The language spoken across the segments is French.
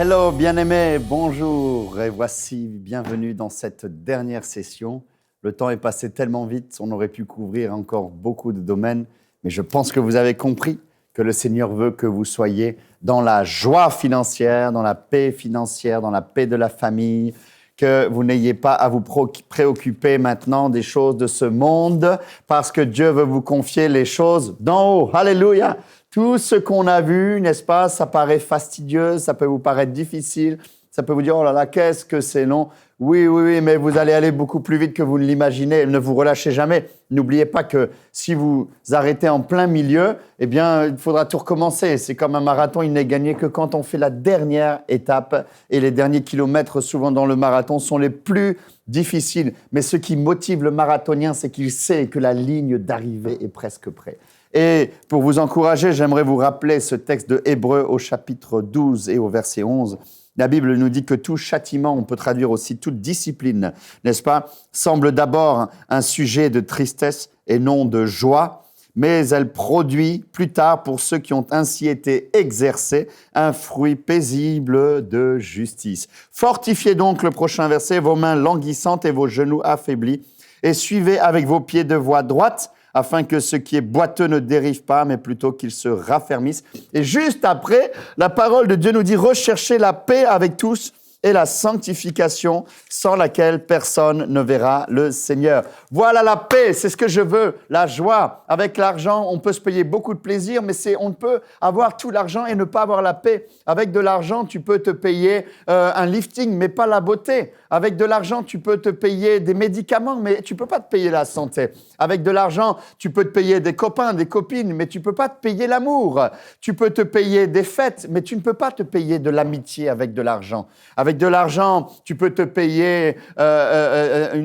Hello, bien-aimés, bonjour et bienvenue dans cette dernière session. Le temps est passé tellement vite, on aurait pu couvrir encore beaucoup de domaines, mais je pense que vous avez compris que le Seigneur veut que vous soyez dans la joie financière, dans la paix financière, dans la paix de la famille, que vous n'ayez pas à vous préoccuper maintenant des choses de ce monde, parce que Dieu veut vous confier les choses d'en haut. Alléluia! Tout ce qu'on a vu, n'est-ce pas, ça paraît fastidieux, ça peut vous paraître difficile, ça peut vous dire « Oh là là, qu'est-ce que c'est long ?» Oui, mais vous allez aller beaucoup plus vite que vous ne l'imaginez. Ne vous relâchez jamais. N'oubliez pas que si vous arrêtez en plein milieu, eh bien, il faudra tout recommencer. C'est comme un marathon, il n'est gagné que quand on fait la dernière étape. Et les derniers kilomètres, souvent dans le marathon, sont les plus difficiles. Mais ce qui motive le marathonien, c'est qu'il sait que la ligne d'arrivée est presque prête. Et pour vous encourager, j'aimerais vous rappeler ce texte de Hébreux au chapitre 12 et au verset 11. La Bible nous dit que tout châtiment, on peut traduire aussi toute discipline, n'est-ce pas, semble d'abord un sujet de tristesse et non de joie, mais elle produit plus tard, pour ceux qui ont ainsi été exercés, un fruit paisible de justice. Fortifiez donc, le prochain verset, vos mains languissantes et vos genoux affaiblis, et suivez avec vos pieds de voie droite, afin que ce qui est boiteux ne dérive pas, mais plutôt qu'il se raffermisse. Et juste après, la parole de Dieu nous dit « Recherchez la paix avec tous et la sanctification, sans laquelle personne ne verra le Seigneur. » Voilà la paix, c'est ce que je veux, la joie. Avec l'argent, on peut se payer beaucoup de plaisir, mais on peut avoir tout l'argent et ne pas avoir la paix. Avec de l'argent, tu peux te payer un lifting, mais pas la beauté. Avec de l'argent, tu peux te payer des médicaments, mais tu ne peux pas te payer la santé. Avec de l'argent, tu peux te payer des copains, des copines, mais tu ne peux pas te payer l'amour. Tu peux te payer des fêtes, mais tu ne peux pas te payer de l'amitié avec de l'argent. Avec de l'argent, tu peux te payer un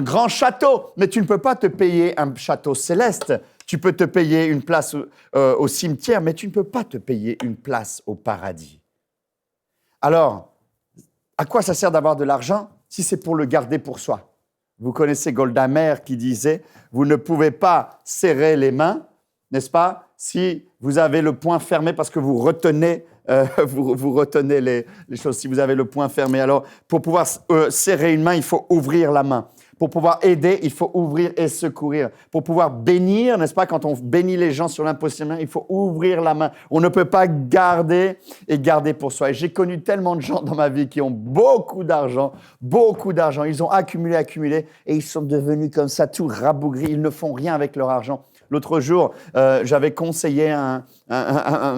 grand château, mais tu ne peux pas te payer un château céleste. Tu peux te payer une place au cimetière, mais tu ne peux pas te payer une place au paradis. Alors, à quoi ça sert d'avoir de l'argent si c'est pour le garder pour soi? Vous connaissez Golda Meir qui disait « Vous ne pouvez pas serrer les mains, n'est-ce pas, si vous avez le poing fermé parce que vous retenez, vous retenez les choses. Si vous avez le poing fermé, alors pour pouvoir serrer une main, il faut ouvrir la main. Pour pouvoir aider, il faut ouvrir et secourir. Pour pouvoir bénir, n'est-ce pas, quand on bénit les gens sur l'impossible, il faut ouvrir la main. On ne peut pas garder pour soi. Et j'ai connu tellement de gens dans ma vie qui ont beaucoup d'argent. Ils ont accumulé et ils sont devenus comme ça, tout rabougris. Ils ne font rien avec leur argent. L'autre jour, j'avais conseillé un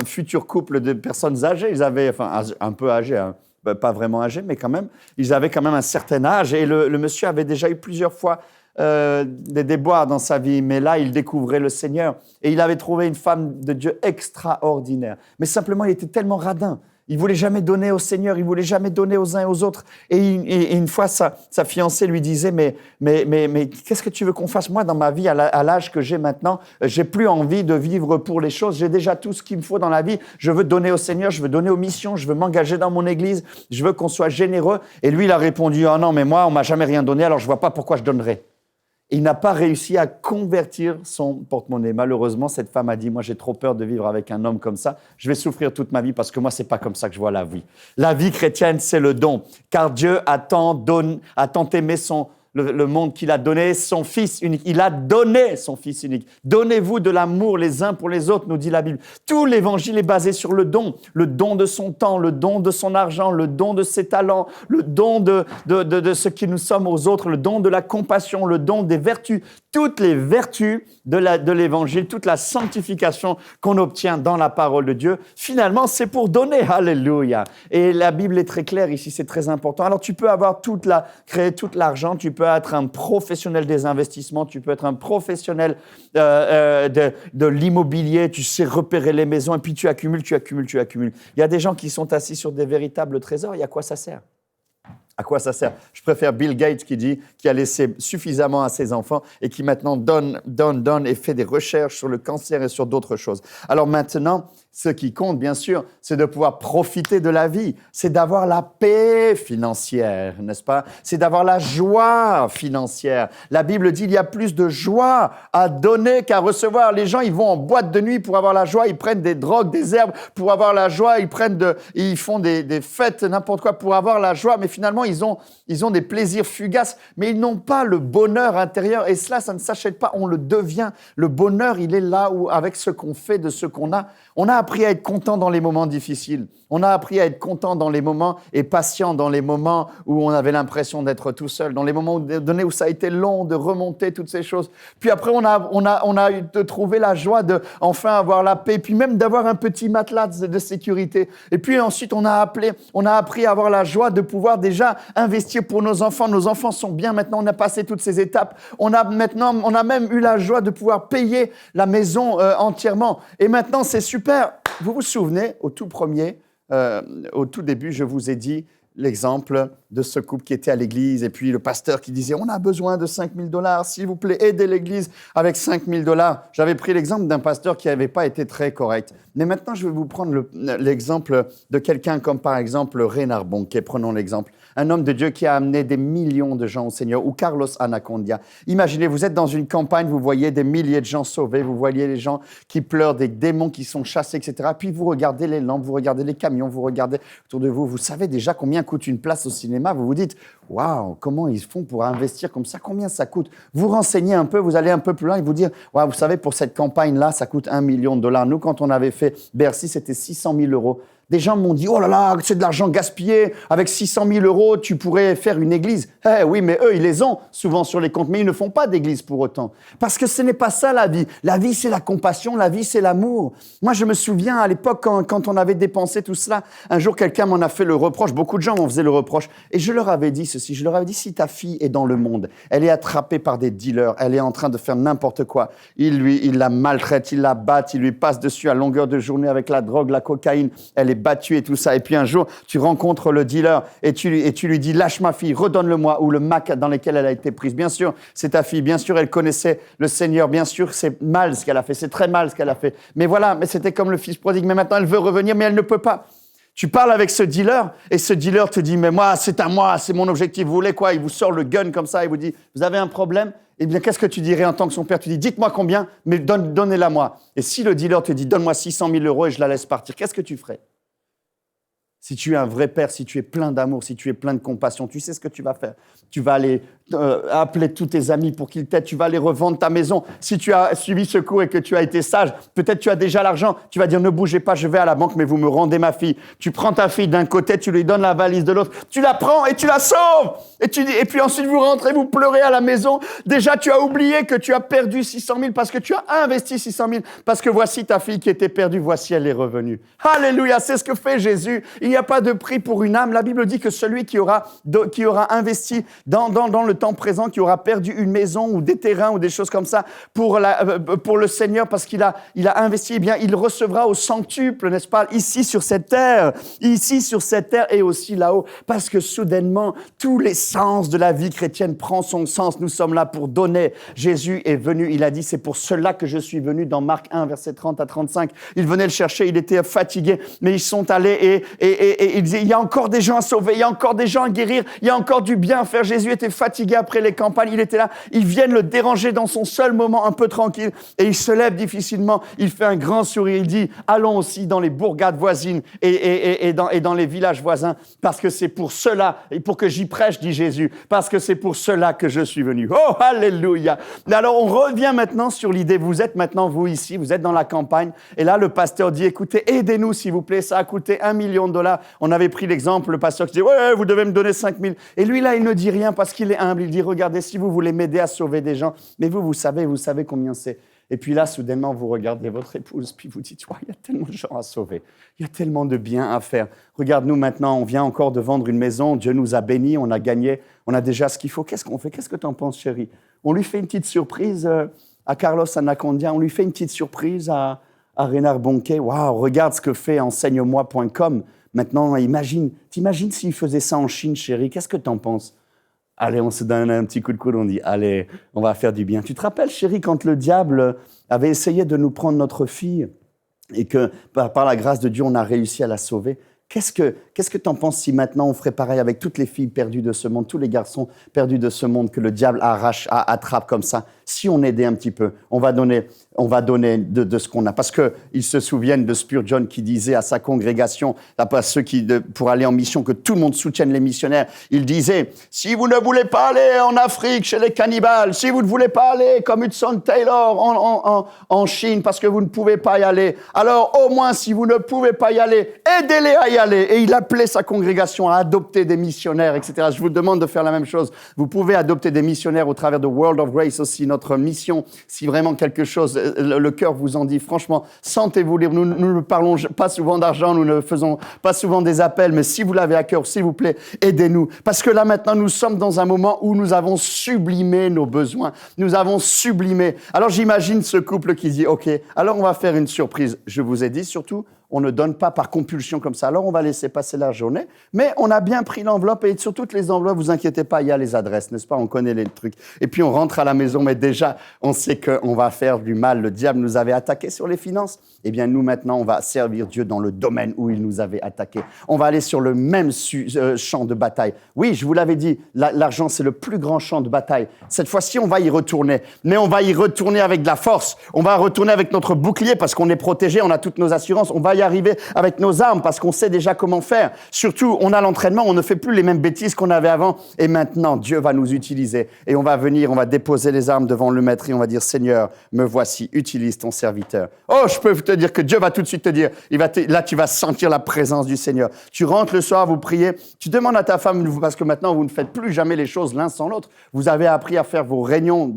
futur couple de personnes âgées. Ils avaient, un peu âgés, hein. Pas vraiment âgés, mais quand même, ils avaient quand même un certain âge. Et le monsieur avait déjà eu plusieurs fois des déboires dans sa vie, mais là, il découvrait le Seigneur. Et il avait trouvé une femme de Dieu extraordinaire. Mais simplement, il était tellement radin. Il ne voulait jamais donner au Seigneur, il ne voulait jamais donner aux uns et aux autres. Et une fois, sa fiancée lui disait « Mais qu'est-ce que tu veux qu'on fasse, moi, dans ma vie, à l'âge que j'ai maintenant? J'ai plus envie de vivre pour les choses. J'ai déjà tout ce qu'il me faut dans la vie. Je veux donner au Seigneur, je veux donner aux missions, je veux m'engager dans mon église, je veux qu'on soit généreux. » Et lui, il a répondu « Oh non, mais moi, on ne m'a jamais rien donné, alors je ne vois pas pourquoi je donnerais. » Il n'a pas réussi à convertir son porte-monnaie. Malheureusement, cette femme a dit « Moi, j'ai trop peur de vivre avec un homme comme ça. Je vais souffrir toute ma vie parce que moi, ce n'est pas comme ça que je vois la vie. » La vie chrétienne, c'est le don. Car Dieu a tant aimé le monde qu'il a donné son Fils unique. Il a donné son Fils unique. Donnez-vous de l'amour les uns pour les autres, nous dit la Bible. Tout l'Évangile est basé sur le don de son temps, le don de son argent, le don de ses talents, le don de ce que nous sommes aux autres, le don de la compassion, le don des vertus. Toutes les vertus de l'Évangile, toute la sanctification qu'on obtient dans la parole de Dieu, finalement, c'est pour donner. Alléluia. Et la Bible est très claire ici, c'est très important. Alors, tu peux avoir créer tout l'argent, tu peux être un professionnel des investissements, tu peux être un professionnel de l'immobilier, tu sais repérer les maisons et puis tu accumules. Il y a des gens qui sont assis sur des véritables trésors, et à quoi ça sert? À quoi ça sert? Je préfère Bill Gates qui a laissé suffisamment à ses enfants et qui maintenant donne et fait des recherches sur le cancer et sur d'autres choses. Alors maintenant, Ce qui compte, bien sûr, c'est de pouvoir profiter de la vie. C'est d'avoir la paix financière, n'est-ce pas? C'est d'avoir la joie financière. La Bible dit qu'il y a plus de joie à donner qu'à recevoir. Les gens, ils vont en boîte de nuit pour avoir la joie. Ils prennent des drogues, des herbes pour avoir la joie. Ils font des fêtes, n'importe quoi pour avoir la joie. Mais finalement, ils ont des plaisirs fugaces. Mais ils n'ont pas le bonheur intérieur. Et cela, ça ne s'achète pas. On le devient. Le bonheur, il est là où, avec ce qu'on fait, de ce qu'on a. On a appris à être content dans les moments difficiles. On a appris à être content dans les moments et patient dans les moments où on avait l'impression d'être tout seul, dans les moments donnés où ça a été long de remonter toutes ces choses. Puis après, on a eu de trouver la joie de enfin avoir la paix, puis même d'avoir un petit matelas de sécurité. Et puis ensuite, on a appris à avoir la joie de pouvoir déjà investir pour nos enfants. Nos enfants sont bien maintenant. On a passé toutes ces étapes. On a même eu la joie de pouvoir payer la maison entièrement. Et maintenant, c'est super. Vous vous souvenez, au tout début, je vous ai dit l'exemple de ce couple qui était à l'église et puis le pasteur qui disait « On a besoin de 5 000 $, s'il vous plaît, aidez l'église avec 5 000 $. J'avais pris l'exemple d'un pasteur qui n'avait pas été très correct. Mais maintenant, je vais vous prendre l'exemple de quelqu'un comme par exemple Reinhard Bonnke. Prenons l'exemple. Un homme de Dieu qui a amené des millions de gens au Seigneur, ou Carlos Anacondia. Imaginez, vous êtes dans une campagne, vous voyez des milliers de gens sauvés, vous voyez les gens qui pleurent, des démons qui sont chassés, etc. Puis vous regardez les lampes, vous regardez les camions, vous regardez autour de vous. Vous savez déjà combien coûte une place au cinéma. Vous vous dites, waouh, comment ils font pour investir comme ça? Combien ça coûte? Vous renseignez un peu, vous allez un peu plus loin et vous dire, waouh, vous savez, pour cette campagne-là, ça coûte $1 million. Nous, quand on avait fait Bercy, c'était 600 000 €. Des gens m'ont dit, oh là là, c'est de l'argent gaspillé. Avec 600 000 €, tu pourrais faire une église. Eh oui, mais eux, ils les ont souvent sur les comptes, mais ils ne font pas d'église pour autant. Parce que ce n'est pas ça la vie. La vie, c'est la compassion, la vie, c'est l'amour. Moi, je me souviens à l'époque, quand on avait dépensé tout cela, un jour, quelqu'un m'en a fait le reproche. Beaucoup de gens m'en faisaient le reproche. Et je leur avais dit ceci. Je leur avais dit, si ta fille est dans le monde, elle est attrapée par des dealers, elle est en train de faire n'importe quoi. Il la maltraite, il la bat, il lui passe dessus à longueur de journée avec la drogue, la cocaïne. Elle est battue et tout ça. Et puis un jour, tu rencontres le dealer et tu lui dis, lâche ma fille, redonne-le-moi, ou le Mac dans lequel elle a été prise. Bien sûr, c'est ta fille. Bien sûr, elle connaissait le Seigneur. Bien sûr, c'est mal ce qu'elle a fait. C'est très mal ce qu'elle a fait. Mais voilà, mais c'était comme le fils prodigue. Mais maintenant, elle veut revenir, mais elle ne peut pas. Tu parles avec ce dealer et ce dealer te dit, mais moi, c'est à moi, c'est mon objectif. Vous voulez quoi? Il vous sort le gun comme ça et vous dit, vous avez un problème? Eh bien, qu'est-ce que tu dirais en tant que son père? Tu dis, dites-moi combien, mais donnez-la moi. Et si le dealer te dit, donne-moi 600 000 € et je la laisse partir, qu'est-ce que tu ferais? Si tu es un vrai père, si tu es plein d'amour, si tu es plein de compassion, tu sais ce que tu vas faire. Tu vas aller appeler tous tes amis pour qu'ils t'aident. Tu vas aller revendre ta maison. Si tu as suivi ce cours et que tu as été sage, peut-être tu as déjà l'argent. Tu vas dire, ne bougez pas, je vais à la banque, mais vous me rendez ma fille. Tu prends ta fille d'un côté, tu lui donnes la valise de l'autre. Tu la prends et tu la sauves. Et puis ensuite, vous rentrez, vous pleurez à la maison. Déjà, tu as oublié que tu as perdu 600 000 parce que tu as investi 600 000. Parce que voici ta fille qui était perdue, voici elle est revenue. Alléluia, c'est ce que fait Jésus. Il n'y a pas de prix pour une âme. La Bible dit que celui qui aura investi dans le temps présent, qui aura perdu une maison ou des terrains ou des choses comme ça pour le Seigneur parce qu'il a investi, eh bien, il recevra au centuple, n'est-ce pas, ici sur cette terre et aussi là-haut. Parce que soudainement, tous les sens de la vie chrétienne prend son sens. Nous sommes là pour donner. Jésus est venu. Il a dit, c'est pour cela que je suis venu dans Marc 1, verset 30 à 35. Il venait le chercher. Il était fatigué, mais ils sont allés et il disait, il y a encore des gens à sauver, il y a encore des gens à guérir, il y a encore du bien à faire. Jésus était fatigué après les campagnes, il était là. Ils viennent le déranger dans son seul moment un peu tranquille et il se lève difficilement. Il fait un grand sourire. Il dit, allons aussi dans les bourgades voisines et dans les villages voisins parce que c'est pour cela et pour que j'y prêche, dit Jésus, parce que c'est pour cela que je suis venu. Oh, alléluia! Alors, on revient maintenant sur l'idée. Vous êtes maintenant, vous ici, vous êtes dans la campagne et là, le pasteur dit, écoutez, aidez-nous s'il vous plaît, ça a coûté $1 million. On avait pris l'exemple, le pasteur qui dit, ouais, vous devez me donner 5 000. Et lui, là, il ne dit rien parce qu'il est humble. Il dit, regardez, si vous voulez m'aider à sauver des gens, mais vous savez combien c'est. Et puis là, soudainement, vous regardez votre épouse, puis vous dites, ouais, il y a tellement de gens à sauver. Il y a tellement de bien à faire. Regarde-nous maintenant, on vient encore de vendre une maison. Dieu nous a bénis, on a gagné, on a déjà ce qu'il faut. Qu'est-ce qu'on fait? Qu'est-ce que tu en penses, chérie? On lui fait une petite surprise à Carlos Anacondia, on lui fait une petite surprise à Reinhard Bonnke. Waouh, regarde ce que fait enseigne-moi.com. Maintenant, t'imagines s'il faisait ça en Chine, chérie? Qu'est-ce que tu en penses? Allez, on se donne un petit coup de coude, on dit, allez, on va faire du bien. Tu te rappelles, chérie, quand le diable avait essayé de nous prendre notre fille? et que par la grâce de Dieu, on a réussi à la sauver. Qu'est-ce que tu en penses si maintenant on ferait pareil avec toutes les filles perdues de ce monde, tous les garçons perdus de ce monde que le diable attrape comme ça? Si on aidait un petit peu, on va donner de ce qu'on a. Parce qu'ils se souviennent de Spurgeon qui disait à sa congrégation, à ceux pour aller en mission, que tout le monde soutienne les missionnaires. Il disait, si vous ne voulez pas aller en Afrique chez les cannibales, si vous ne voulez pas aller comme Hudson Taylor en Chine parce que vous ne pouvez pas y aller, alors au moins si vous ne pouvez pas y aller, aidez-les à y aller. Et il appelait sa congrégation à adopter des missionnaires, etc. Je vous demande de faire la même chose. Vous pouvez adopter des missionnaires au travers de World of Grace aussi, notre mission. Si vraiment quelque chose, le cœur vous en dit, franchement, sentez-vous libre. Nous ne parlons pas souvent d'argent, nous ne faisons pas souvent des appels, mais si vous l'avez à cœur, s'il vous plaît, aidez-nous. Parce que là, maintenant, nous sommes dans un moment où nous avons sublimé nos besoins. Nous avons sublimé. Alors, j'imagine ce couple qui dit, OK, alors on va faire une surprise. Je vous ai dit surtout, on ne donne pas par compulsion comme ça. Alors, on va laisser passer la journée. Mais on a bien pris l'enveloppe et sur toutes les enveloppes, vous inquiétez pas, il y a les adresses, n'est-ce pas? On connaît les trucs. Et puis, on rentre à la maison, mais déjà, on sait qu'on va faire du mal. Le diable nous avait attaqué sur les finances. Eh bien, nous, maintenant, on va servir Dieu dans le domaine où il nous avait attaqué. On va aller sur le même champ de bataille. Oui, je vous l'avais dit, l'argent, c'est le plus grand champ de bataille. Cette fois-ci, on va y retourner. Mais on va y retourner avec de la force. On va retourner avec notre bouclier parce qu'on est protégé, on a toutes nos assurances. On va y arriver avec nos armes parce qu'on sait déjà comment faire. Surtout, on a l'entraînement, on ne fait plus les mêmes bêtises qu'on avait avant. Et maintenant, Dieu va nous utiliser. Et on va venir, on va déposer les armes devant le Maître et on va dire, Seigneur, me voici, utilise ton serviteur. Oh, je peux te dire que Dieu va tout de suite te dire, là, tu vas sentir la présence du Seigneur. Tu rentres le soir, vous priez, tu demandes à ta femme, parce que maintenant, vous ne faites plus jamais les choses l'un sans l'autre. Vous avez appris à faire vos réunions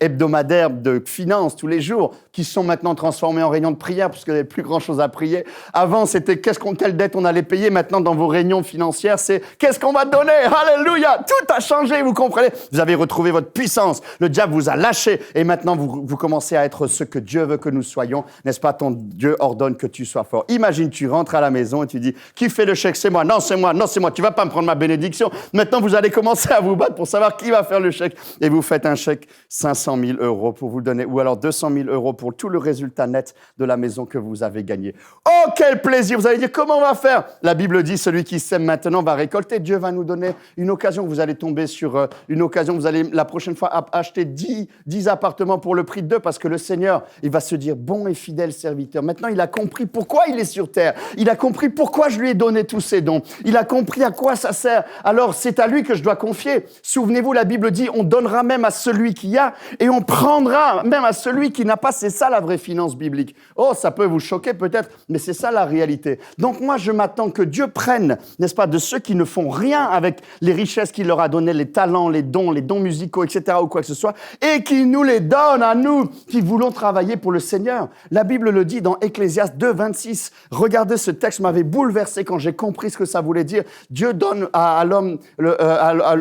hebdomadaires de finances tous les jours, qui sont maintenant transformées en réunions de prière, parce qu'il n'y avait plus grand-chose à prier. Avant, c'était quelle dette on allait payer. Maintenant, dans vos réunions financières, c'est qu'est-ce qu'on va donner. Alléluia! Tout a changé, vous comprenez? Vous avez retrouvé votre puissance. Le diable vous a lâché. Et maintenant, vous commencez à être ce que Dieu veut que nous soyons. N'est-ce pas? Ton Dieu ordonne que tu sois fort. Imagine, tu rentres à la maison et tu dis, qui fait le chèque? C'est moi. Non, c'est moi. Non, c'est moi. Tu vas pas me prendre ma bénédiction. Maintenant, vous allez commencer à vous battre pour savoir qui va faire le chèque. Et vous faites un chèque 500 000 € pour vous donner, ou alors 200 000 € pour tout le résultat net de la maison que vous avez gagné. Oh, quel plaisir! Vous allez dire, comment on va faire? La Bible dit, celui qui sème maintenant va récolter. Dieu va nous donner une occasion. Vous allez tomber sur une occasion. Vous allez, la prochaine fois, acheter 10 appartements pour le prix de 2 parce que le Seigneur, il va se dire, bon et fidèle serviteur. Maintenant, il a compris pourquoi il est sur terre. Il a compris pourquoi je lui ai donné tous ces dons. Il a compris à quoi ça sert. Alors, c'est à lui que je dois confier. Souvenez-vous, la Bible dit, on donnera même à celui qui a et on prendra même à celui qui n'a pas. C'est ça la vraie finance biblique. Oh, ça peut vous choquer peut-être, mais c'est ça la réalité. Donc moi, je m'attends que Dieu prenne, n'est-ce pas, de ceux qui ne font rien avec les richesses qu'il leur a données, les talents, les dons musicaux, etc., ou quoi que ce soit, et qui nous les donne à nous, qui voulons travailler pour le Seigneur. La Bible le dit dans Ecclésiaste 2, 26. Regardez, ce texte m'avait bouleversé quand j'ai compris ce que ça voulait dire. Dieu donne à l'homme,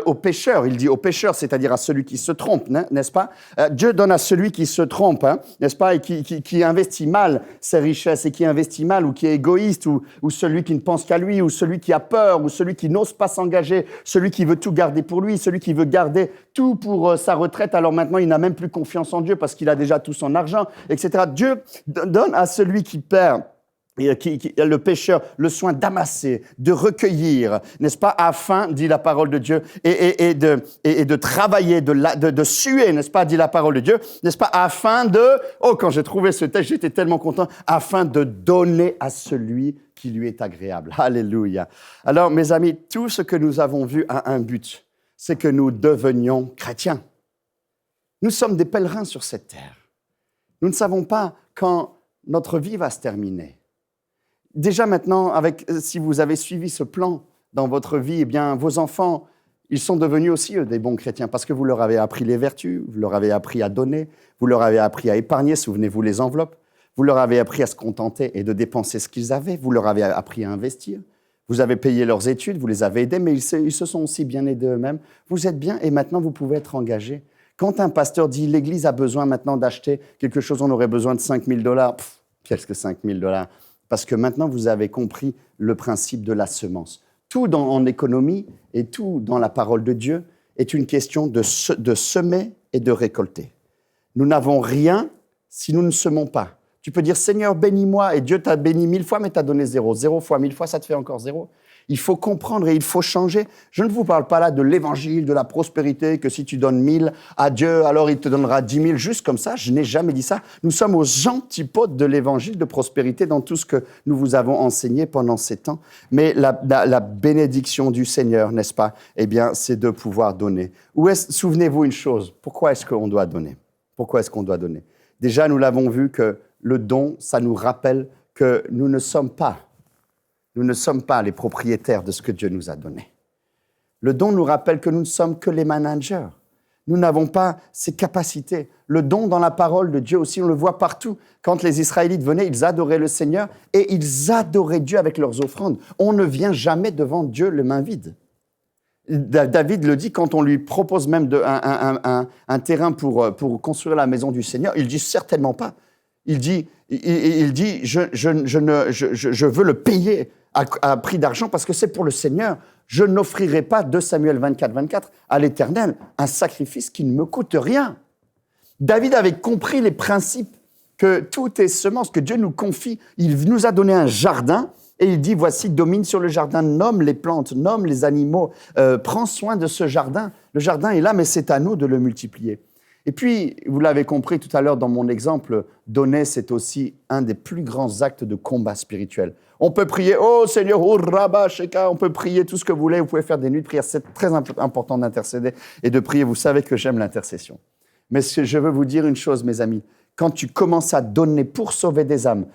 au pécheur, il dit au pécheur, c'est-à-dire à celui qui se trompe, n'est-ce pas? Dieu donne à celui qui se trompe, n'est-ce pas, et qui investit mal ses richesses, et qui investit mal, ou qui est égoïste, ou celui qui ne pense qu'à lui, ou celui qui a peur, ou celui qui n'ose pas s'engager, celui qui veut tout garder pour lui, celui qui veut garder tout pour sa retraite, alors maintenant il n'a même plus confiance en Dieu parce qu'il a déjà tout son argent, etc. Dieu donne à celui qui perd, le pécheur, le soin d'amasser, de recueillir, n'est-ce pas, afin, dit la parole de Dieu, et de travailler, de suer, n'est-ce pas, dit la parole de Dieu, n'est-ce pas, afin de, oh, quand j'ai trouvé ce texte, j'étais tellement content, afin de donner à celui qui lui est agréable. Alléluia. Alors, mes amis, tout ce que nous avons vu a un but, c'est que nous devenions chrétiens. Nous sommes des pèlerins sur cette terre. Nous ne savons pas quand notre vie va se terminer. Déjà maintenant, si vous avez suivi ce plan dans votre vie, eh bien, vos enfants, ils sont devenus aussi des bons chrétiens parce que vous leur avez appris les vertus, vous leur avez appris à donner, vous leur avez appris à épargner, souvenez-vous les enveloppes, vous leur avez appris à se contenter et de dépenser ce qu'ils avaient, vous leur avez appris à investir, vous avez payé leurs études, vous les avez aidés, mais ils se sont aussi bien aidés eux-mêmes. Vous êtes bien et maintenant vous pouvez être engagés. Quand un pasteur dit « l'Église a besoin maintenant d'acheter quelque chose, on aurait besoin de 5 000 $, qu'est-ce que 5 000 $? Parce que maintenant, vous avez compris le principe de la semence. Tout en économie et tout dans la parole de Dieu est une question de semer et de récolter. Nous n'avons rien si nous ne semons pas. Tu peux dire, Seigneur, bénis-moi, et Dieu t'a béni 1000 fois, mais t'as donné 0. 0 fois 1000 fois, ça te fait encore 0. Il faut comprendre et il faut changer. Je ne vous parle pas là de l'évangile, de la prospérité, que si tu donnes 1000 à Dieu, alors il te donnera 10 000, juste comme ça. Je n'ai jamais dit ça. Nous sommes aux antipodes de l'évangile de prospérité dans tout ce que nous vous avons enseigné pendant ces temps. Mais la bénédiction du Seigneur, n'est-ce pas? Eh bien, c'est de pouvoir donner. Souvenez-vous une chose, pourquoi est-ce qu'on doit donner? Pourquoi est-ce qu'on doit donner? Déjà, nous l'avons vu que le don, ça nous rappelle que nous ne sommes pas les propriétaires de ce que Dieu nous a donné. Le don nous rappelle que nous ne sommes que les managers. Nous n'avons pas ces capacités. Le don dans la parole de Dieu aussi, on le voit partout. Quand les Israélites venaient, ils adoraient le Seigneur et ils adoraient Dieu avec leurs offrandes. On ne vient jamais devant Dieu les mains vides. David le dit quand on lui propose même un terrain pour construire la maison du Seigneur, il dit certainement pas. Il dit je veux le payer à prix d'argent parce que c'est pour le Seigneur. Je n'offrirai pas, 2 Samuel 24, 24, à l'Éternel, un sacrifice qui ne me coûte rien. David avait compris les principes que tout est semence, que Dieu nous confie. Il nous a donné un jardin et il dit, voici, domine sur le jardin, nomme les plantes, nomme les animaux, prends soin de ce jardin. Le jardin est là, mais c'est à nous de le multiplier. Et puis, vous l'avez compris tout à l'heure dans mon exemple, donner, c'est aussi un des plus grands actes de combat spirituel. On peut prier, oh Seigneur, oh Rabba, Sheka, on peut prier tout ce que vous voulez, vous pouvez faire des nuits de prière, c'est très important d'intercéder et de prier, vous savez que j'aime l'intercession. Mais je veux vous dire une chose, mes amis, quand tu commences à donner pour sauver des âmes,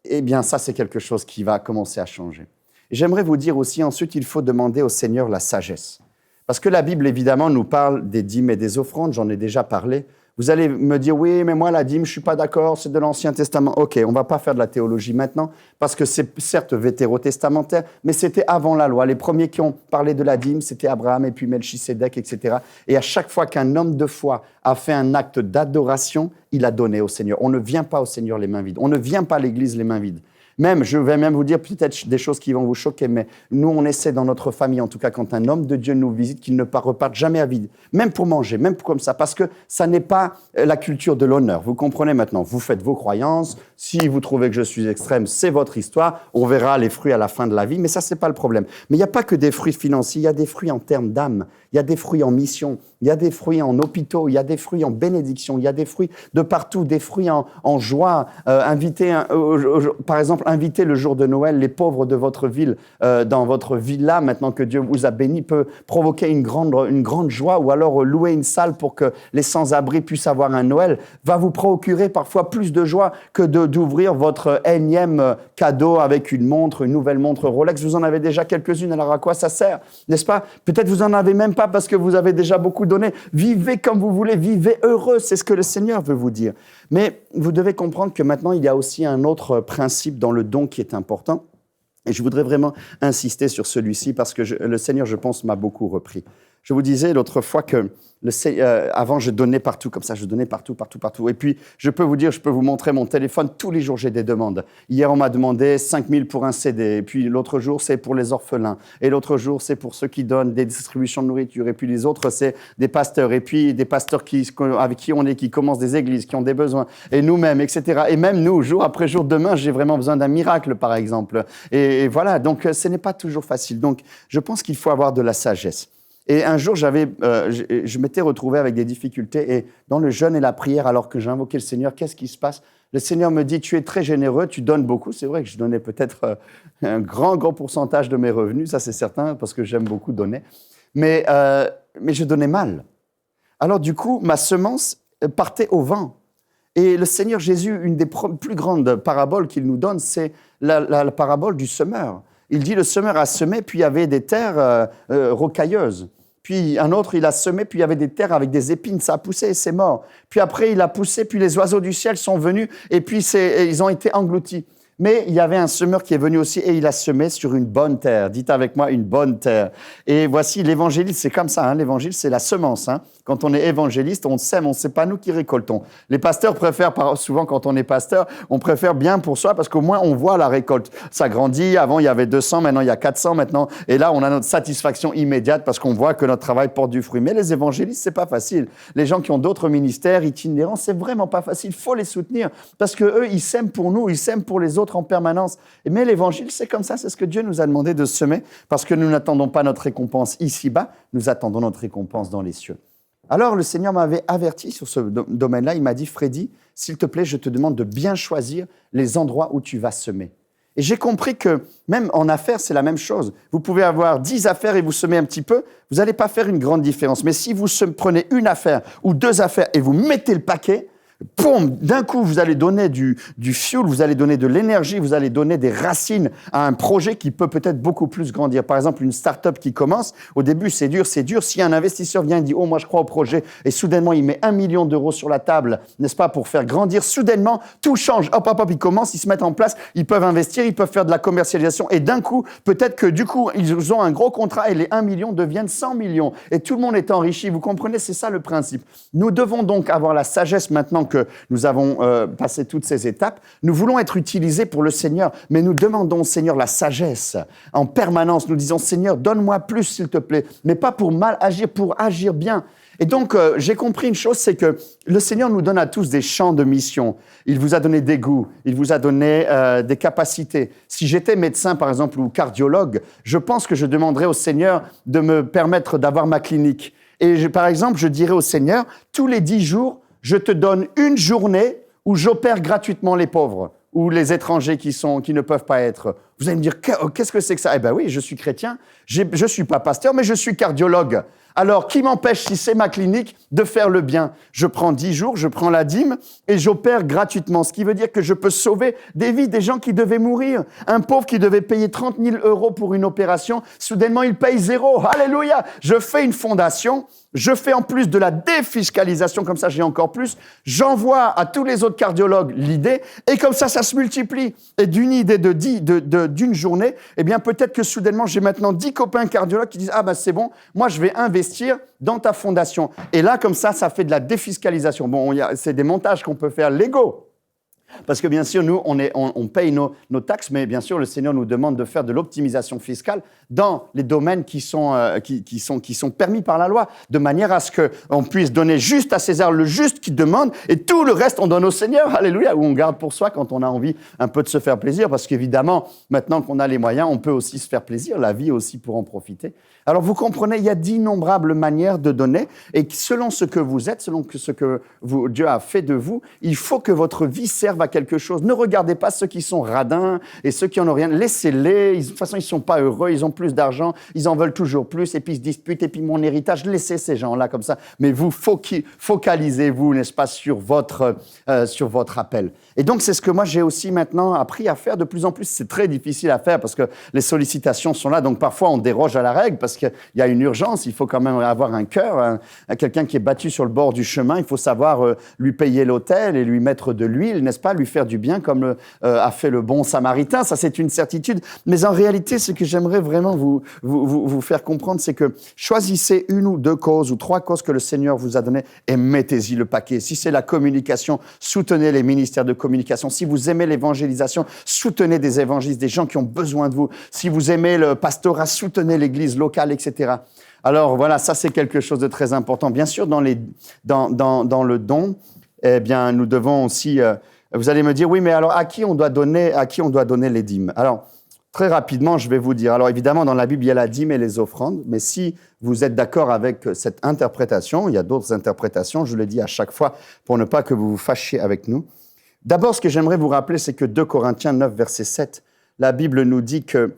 eh bien ça c'est quelque chose qui va commencer à changer. Et j'aimerais vous dire aussi, ensuite, il faut demander au Seigneur la sagesse. Parce que la Bible, évidemment, nous parle des dîmes et des offrandes, j'en ai déjà parlé. Vous allez me dire, oui, mais moi, la dîme, je ne suis pas d'accord, c'est de l'Ancien Testament. OK, on ne va pas faire de la théologie maintenant, parce que c'est certes vétérotestamentaire, mais c'était avant la loi. Les premiers qui ont parlé de la dîme, c'était Abraham et puis Melchisédek, etc. Et à chaque fois qu'un homme de foi a fait un acte d'adoration, il a donné au Seigneur. On ne vient pas au Seigneur les mains vides. On ne vient pas à l'Église les mains vides. Même, je vais même vous dire peut-être des choses qui vont vous choquer, mais nous, on essaie dans notre famille, en tout cas quand un homme de Dieu nous visite, qu'il ne reparte jamais à vide, même pour manger, même comme ça, parce que ça n'est pas la culture de l'honneur. Vous comprenez maintenant, vous faites vos croyances, si vous trouvez que je suis extrême, c'est votre histoire, on verra les fruits à la fin de la vie, mais ça, c'est pas le problème. Mais il n'y a pas que des fruits financiers, il y a des fruits en termes d'âme, il y a des fruits en mission, il y a des fruits en hôpitaux, il y a des fruits en bénédiction, il y a des fruits de partout, des fruits en joie. Par exemple, invitez le jour de Noël les pauvres de votre ville dans votre villa, maintenant que Dieu vous a béni, peut provoquer une grande joie, ou alors louer une salle pour que les sans-abri puissent avoir un Noël, va vous procurer parfois plus de joie que d'ouvrir votre énième cadeau avec une montre, une nouvelle montre Rolex. Vous en avez déjà quelques-unes, alors à quoi ça sert, n'est-ce pas? Peut-être vous en avez même pas parce que vous avez déjà beaucoup donné. Vivez comme vous voulez, vivez heureux, c'est ce que le Seigneur veut vous dire. Mais vous devez comprendre que maintenant, il y a aussi un autre principe dans le don qui est important. Et je voudrais vraiment insister sur celui-ci parce que le Seigneur, je pense, m'a beaucoup repris. Je vous disais l'autre fois que avant, je donnais partout, comme ça, je donnais partout. Et puis, je peux vous montrer mon téléphone. Tous les jours, j'ai des demandes. Hier, on m'a demandé 5 000 pour un CD. Et puis, l'autre jour, c'est pour les orphelins. Et l'autre jour, c'est pour ceux qui donnent des distributions de nourriture. Et puis, les autres, c'est des pasteurs. Et puis, des pasteurs avec qui on est, qui commencent des églises, qui ont des besoins. Et nous-mêmes, etc. Et même nous, jour après jour, demain, j'ai vraiment besoin d'un miracle, par exemple. Et voilà, donc, ce n'est pas toujours facile. Donc, je pense qu'il faut avoir de la sagesse. Et un jour, je m'étais retrouvé avec des difficultés et dans le jeûne et la prière, alors que j'invoquais le Seigneur, qu'est-ce qui se passe? Le Seigneur me dit, tu es très généreux, tu donnes beaucoup. C'est vrai que je donnais peut-être un grand pourcentage de mes revenus, ça c'est certain, parce que j'aime beaucoup donner. Mais je donnais mal. Alors du coup, ma semence partait au vent. Et le Seigneur Jésus, une des plus grandes paraboles qu'il nous donne, c'est la parabole du semeur. Il dit, le semeur a semé, puis il y avait des terres rocailleuses. Puis un autre, il a semé, puis il y avait des terres avec des épines, ça a poussé et c'est mort. Puis après, il a poussé, puis les oiseaux du ciel sont venus, et puis ils ont été engloutis. Mais il y avait un semeur qui est venu aussi et il a semé sur une bonne terre. Dites avec moi, une bonne terre. Et voici, l'évangile, c'est comme ça. L'évangile, c'est la semence. Quand on est évangéliste, on sème, c'est pas nous qui récoltons. Les pasteurs préfèrent, souvent quand on est pasteur, on préfère bien pour soi parce qu'au moins on voit la récolte. Ça grandit. Avant, il y avait 200, maintenant il y a 400 maintenant. Et là, on a notre satisfaction immédiate parce qu'on voit que notre travail porte du fruit. Mais les évangélistes, c'est pas facile. Les gens qui ont d'autres ministères itinérants, c'est vraiment pas facile. Il faut les soutenir parce que eux, ils sèment pour nous, ils sèment pour les autres en permanence. Mais l'évangile, c'est comme ça. C'est ce que Dieu nous a demandé de semer parce que nous n'attendons pas notre récompense ici-bas. Nous attendons notre récompense dans les cieux. Alors, le Seigneur m'avait averti sur ce domaine-là. Il m'a dit, Freddy, s'il te plaît, je te demande de bien choisir les endroits où tu vas semer. Et j'ai compris que même en affaires, c'est la même chose. Vous pouvez avoir 10 affaires et vous semez un petit peu, vous n'allez pas faire une grande différence. Mais si vous prenez une affaire ou 2 affaires et vous mettez le paquet, boum, d'un coup, vous allez donner du fuel, vous allez donner de l'énergie, vous allez donner des racines à un projet qui peut peut-être beaucoup plus grandir. Par exemple, une start-up qui commence, au début, c'est dur. Si un investisseur vient et dit « Oh, moi, je crois au projet » et soudainement, il met 1 million d'euros sur la table, n'est-ce pas, pour faire grandir, soudainement, tout change. Hop, hop, hop, ils commencent, ils se mettent en place, ils peuvent investir, ils peuvent faire de la commercialisation et d'un coup, peut-être que du coup, ils ont un gros contrat et les 1 million deviennent 100 millions et tout le monde est enrichi. Vous comprenez, c'est ça le principe. Nous devons donc avoir la sagesse maintenant que nous avons passé toutes ces étapes. Nous voulons être utilisés pour le Seigneur, mais nous demandons au Seigneur la sagesse en permanence. Nous disons, Seigneur, donne-moi plus, s'il te plaît, mais pas pour mal agir, pour agir bien. Et donc, j'ai compris une chose, c'est que le Seigneur nous donne à tous des champs de mission. Il vous a donné des goûts, il vous a donné des capacités. Si j'étais médecin, par exemple, ou cardiologue, je pense que je demanderais au Seigneur de me permettre d'avoir ma clinique. Et par exemple, je dirais au Seigneur, tous les 10 jours, je te donne une journée où j'opère gratuitement les pauvres ou les étrangers qui ne peuvent pas être. Vous allez me dire, qu'est-ce que c'est que ça? Eh bien oui, je suis chrétien, je ne suis pas pasteur, mais je suis cardiologue. Alors, qui m'empêche, si c'est ma clinique, de faire le bien? Je prends 10 jours, je prends la dîme et j'opère gratuitement. Ce qui veut dire que je peux sauver des vies, des gens qui devaient mourir. Un pauvre qui devait payer 30 000 € pour une opération, soudainement, il paye 0. Alléluia! Je fais une fondation, je fais en plus de la défiscalisation, comme ça j'ai encore plus. J'envoie à tous les autres cardiologues l'idée et comme ça se multiplie. Et d'une idée d'une journée, eh bien peut-être que soudainement, j'ai maintenant 10 copains cardiologues qui disent « Ah ben c'est bon, moi je vais investir dans ta fondation. » Et là, comme ça fait de la défiscalisation. Bon, c'est des montages qu'on peut faire légaux. Parce que bien sûr, nous, on paye nos taxes, mais bien sûr, le Seigneur nous demande de faire de l'optimisation fiscale dans les domaines qui sont permis par la loi, de manière à ce qu'on puisse donner juste à César le juste qu'il demande, et tout le reste, on donne au Seigneur, alléluia, ou on garde pour soi quand on a envie un peu de se faire plaisir, parce qu'évidemment, maintenant qu'on a les moyens, on peut aussi se faire plaisir, la vie aussi pour en profiter. Alors, vous comprenez, il y a d'innombrables manières de donner, et selon ce que vous êtes, selon ce que Dieu a fait de vous, il faut que votre vie serve à quelque chose. Ne regardez pas ceux qui sont radins et ceux qui en ont rien. Laissez-les. De toute façon, ils sont pas heureux. Ils ont plus d'argent. Ils en veulent toujours plus. Et puis, ils se disputent. Et puis, mon héritage, laissez ces gens-là comme ça. Mais vous, focalisez-vous, n'est-ce pas, sur votre appel. Et donc, c'est ce que moi, j'ai aussi maintenant appris à faire de plus en plus. C'est très difficile à faire parce que les sollicitations sont là. Donc, parfois, on déroge à la règle parce qu'il y a une urgence. Il faut quand même avoir un cœur. Quelqu'un qui est battu sur le bord du chemin, il faut savoir lui payer l'hôtel et lui mettre de l'huile, n'est-ce pas, lui faire du bien comme a fait le bon Samaritain. Ça, c'est une certitude. Mais en réalité, ce que j'aimerais vraiment vous faire comprendre, c'est que choisissez 1 ou 2 causes ou 3 causes que le Seigneur vous a données et mettez-y le paquet. Si c'est la communication, soutenez les ministères de communication. Si vous aimez l'évangélisation, soutenez des évangélistes, des gens qui ont besoin de vous. Si vous aimez le pastorat, soutenez l'église locale, etc. Alors voilà, ça c'est quelque chose de très important. Bien sûr, dans le don, eh bien, nous devons aussi... vous allez me dire, oui, mais alors à qui on doit donner les dîmes? Alors, très rapidement, je vais vous dire. Alors évidemment, dans la Bible, il y a la dîme et les offrandes, mais si vous êtes d'accord avec cette interprétation, il y a d'autres interprétations, je le dis à chaque fois pour ne pas que vous vous fâchiez avec nous. D'abord, ce que j'aimerais vous rappeler, c'est que 2 Corinthiens 9, verset 7, la Bible nous dit que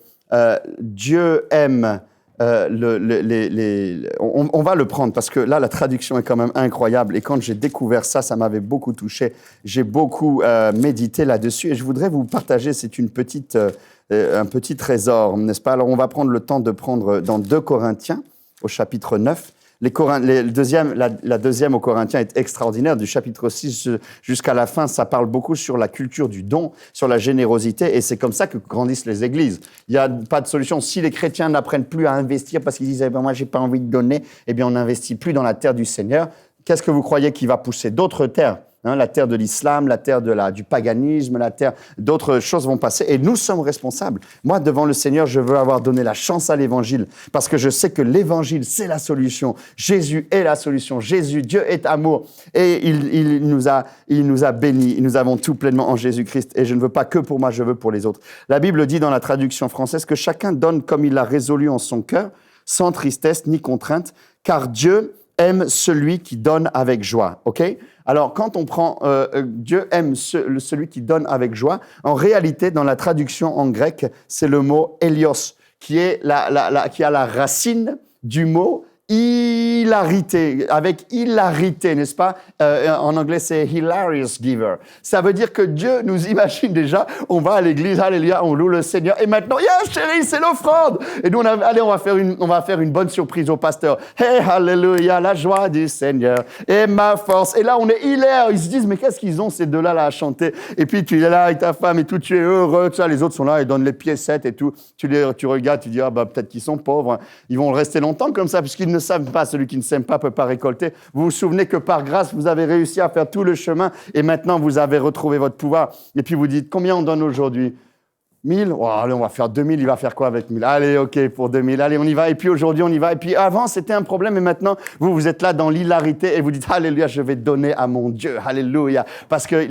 Dieu aime... on va le prendre parce que là, la traduction est quand même incroyable. Et quand j'ai découvert ça, ça m'avait beaucoup touché. J'ai beaucoup médité là-dessus et je voudrais vous partager, c'est un petit trésor, n'est-ce pas? Alors, on va prendre le temps de prendre dans 2 Corinthiens, au chapitre 9, La deuxième aux Corinthiens est extraordinaire. Du chapitre 6 jusqu'à la fin, ça parle beaucoup sur la culture du don, sur la générosité. Et c'est comme ça que grandissent les églises. Il n'y a pas de solution. Si les chrétiens n'apprennent plus à investir parce qu'ils disent eh ben, « moi, j'ai pas envie de donner », eh bien, on n'investit plus dans la terre du Seigneur. Qu'est-ce que vous croyez qui va pousser? D'autres terres. La terre de l'islam, la terre du paganisme, la terre, d'autres choses vont passer et nous sommes responsables. Moi, devant le Seigneur, je veux avoir donné la chance à l'évangile parce que je sais que l'évangile, c'est la solution. Jésus est la solution. Jésus, Dieu est amour et il nous a bénis. Nous avons tout pleinement en Jésus-Christ et je ne veux pas que pour moi, je veux pour les autres. La Bible dit dans la traduction française que chacun donne comme il l'a résolu en son cœur, sans tristesse ni contrainte, car Dieu aime celui qui donne avec joie. OK? Alors, quand on prend Dieu aime celui qui donne avec joie, en réalité, dans la traduction en grec, c'est le mot hélios, qui a la racine du mot hilarité, avec hilarité, n'est-ce pas? En anglais, c'est hilarious giver. Ça veut dire que Dieu nous imagine déjà, on va à l'église, alléluia, on loue le Seigneur, et maintenant, chérie, c'est l'offrande! Et nous, on va faire une bonne surprise au pasteur. Hey, alléluia, la joie du Seigneur est ma force. Et là, on est hilaire. Ils se disent, mais qu'est-ce qu'ils ont, ces deux-là, là, à chanter? Et puis, tu es là avec ta femme et tout, tu es heureux, tout ça. Les autres sont là, ils donnent les piécettes et tout. Tu regardes, tu dis, peut-être qu'ils sont pauvres. Ils vont rester longtemps comme ça, puisqu'ils ne savent pas, celui qui ne sème pas ne peut pas récolter. Vous vous souvenez que par grâce, vous avez réussi à faire tout le chemin et maintenant, vous avez retrouvé votre pouvoir. Et puis, vous dites, combien on donne aujourd'hui? 1000? Oh, allez, on va faire 2000. Il va faire quoi avec 1000? Allez, OK, pour 2000. Allez, on y va. Et puis aujourd'hui, on y va. Et puis avant, c'était un problème. Et maintenant, vous êtes là dans l'hilarité et vous dites, alléluia, je vais donner à mon Dieu. Alléluia. Parce que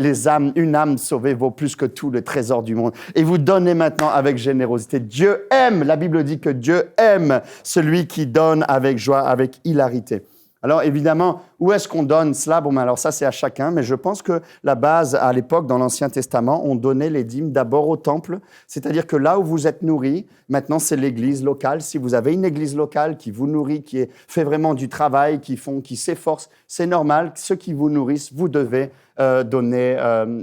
une âme sauvée vaut plus que tout le trésor du monde. Et vous donnez maintenant avec générosité. Dieu aime. La Bible dit que Dieu aime celui qui donne avec joie, avec hilarité. Alors évidemment, où est-ce qu'on donne cela? Bon, alors ça, c'est à chacun, mais je pense que la base, à l'époque, dans l'Ancien Testament, on donnait les dîmes d'abord au temple, c'est-à-dire que là où vous êtes nourris, maintenant, c'est l'église locale. Si vous avez une église locale qui vous nourrit, qui fait vraiment du travail, qui s'efforce, c'est normal. Ceux qui vous nourrissent, vous devez donner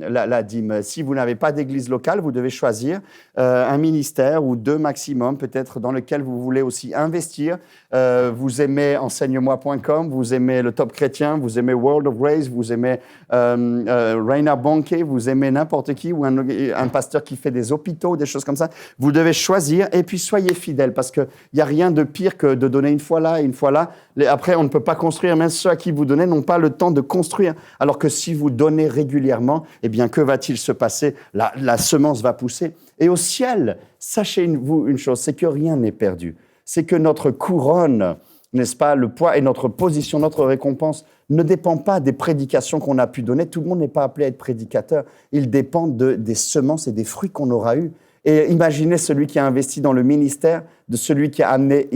la dîme. Si vous n'avez pas d'église locale, vous devez choisir un ministère ou deux maximum, peut-être, dans lequel vous voulez aussi investir. Vous aimez enseigne-moi.com, vous aimez le Top Chrétien, vous aimez World of Grace, vous aimez Rainer Bonke, vous aimez n'importe qui, ou un pasteur qui fait des hôpitaux, des choses comme ça. Vous devez choisir et puis soyez fidèles parce qu'il n'y a rien de pire que de donner une fois là et une fois là. Après, on ne peut pas construire. Même ceux à qui vous donnez n'ont pas le temps de construire. Alors que si vous donnez régulièrement, eh bien, que va-t-il se passer? La semence va pousser. Et au ciel, sachez-vous une chose, c'est que rien n'est perdu. C'est que notre couronne, n'est-ce pas, le poids et notre position, notre récompense ne dépend pas des prédications qu'on a pu donner. Tout le monde n'est pas appelé à être prédicateur. Il dépend des semences et des fruits qu'on aura eus. Et imaginez celui qui a investi dans le ministère de celui qui a amené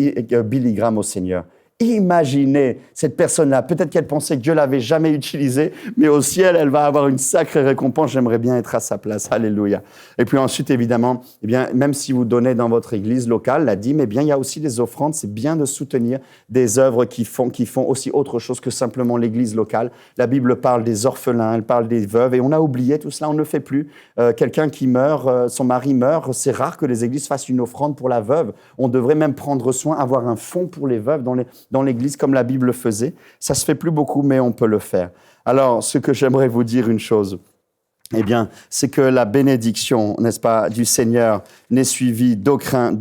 Billy Graham au Seigneur. Imaginez cette personne-là. Peut-être qu'elle pensait que Dieu l'avait jamais utilisée, mais au ciel, elle va avoir une sacrée récompense. J'aimerais bien être à sa place. Alléluia. Et puis ensuite, évidemment, eh bien, même si vous donnez dans votre église locale la dîme, eh bien, il y a aussi les offrandes. C'est bien de soutenir des œuvres qui font aussi autre chose que simplement l'église locale. La Bible parle des orphelins, elle parle des veuves, et on a oublié tout cela, on ne le fait plus. Quelqu'un qui meurt, son mari meurt, c'est rare que les églises fassent une offrande pour la veuve. On devrait même prendre soin, avoir un fonds pour les veuves dans l'Église, comme la Bible faisait. Ça se fait plus beaucoup, mais on peut le faire. Alors, ce que j'aimerais vous dire une chose, eh bien, c'est que la bénédiction, n'est-ce pas, du Seigneur n'est suivie d'aucun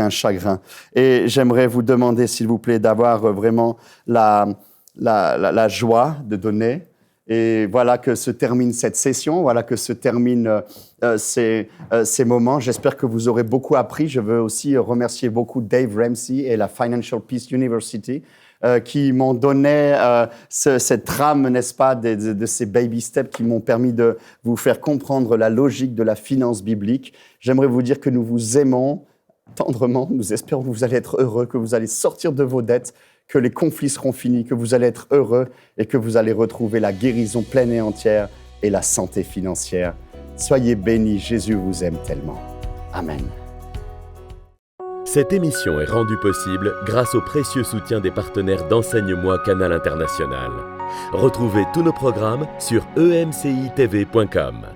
chagrin. Et j'aimerais vous demander, s'il vous plaît, d'avoir vraiment la joie de donner. Et voilà que se termine cette session, voilà que se terminent ces moments. J'espère que vous aurez beaucoup appris. Je veux aussi remercier beaucoup Dave Ramsey et la Financial Peace University qui m'ont donné cette trame, n'est-ce pas, de ces baby steps qui m'ont permis de vous faire comprendre la logique de la finance biblique. J'aimerais vous dire que nous vous aimons tendrement. Nous espérons que vous allez être heureux, que vous allez sortir de vos dettes, que les conflits seront finis, que vous allez être heureux et que vous allez retrouver la guérison pleine et entière et la santé financière. Soyez bénis, Jésus vous aime tellement. Amen. Cette émission est rendue possible grâce au précieux soutien des partenaires d'Enseigne-moi Canal International. Retrouvez tous nos programmes sur emcitv.com.